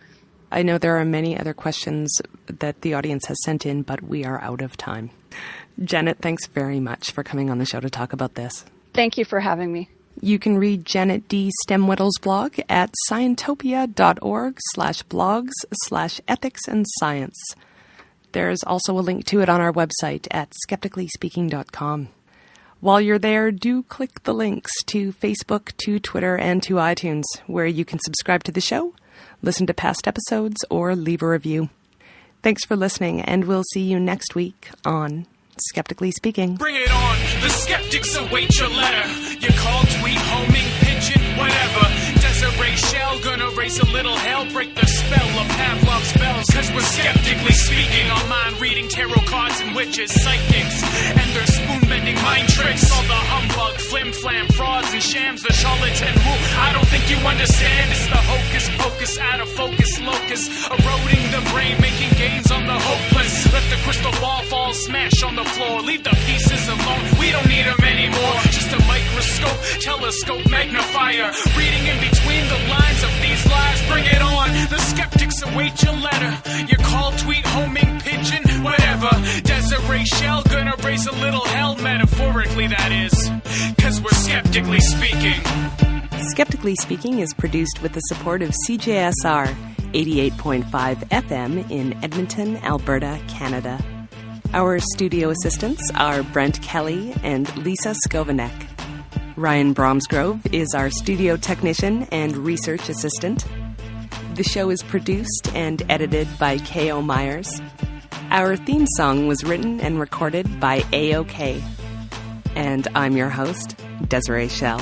I know there are many other questions that the audience has sent in, but we are out of time. Janet, thanks very much for coming on the show to talk about this. Thank you for having me. You can read Janet D. Stemwedel's blog at scientopia.org/blogs/ethics and science. There's also a link to it on our website at skepticallyspeaking.com. While you're there, do click the links to Facebook, to Twitter, and to iTunes, where you can subscribe to the show, listen to past episodes, or leave a review. Thanks for listening, and we'll see you next week on Skeptically Speaking. Bring it on, the skeptics await your letter. Your call, tweet, homing, pigeon, whatever. Desiree Shell, gonna raise a little hell, break the spell of Pavlov's bells. Cause we're skeptically speaking on mind reading, tarot cards and witches, psychics, and their spoon-bending mind tricks. All the humbug, flim-flam, frauds and shams, the charlatan woo. I don't think you understand. It's the hocus pocus, out of focus locus, eroding the brain, making gains on the hopeless. Let the crystal ball fall, smash on the floor. Leave the pieces alone, we don't need them anymore. Just a microscope, telescope, magnifier, reading in between the lines of these lies. Bring it on, the skeptics await your letter, your call, tweet, homing, pigeon, whatever. Desiree Shell, gonna raise a little hell, metaphorically that is, cause we're skeptically speaking. Skeptically Speaking is produced with the support of CJSR 88.5 FM in Edmonton, Alberta, Canada. Our studio assistants are Brent Kelly and Lisa Skovanek. Ryan Bromsgrove is our studio technician and research assistant. The show is produced and edited by K.O. Myers. Our theme song was written and recorded by A.OK. And I'm your host, Desiree Shell.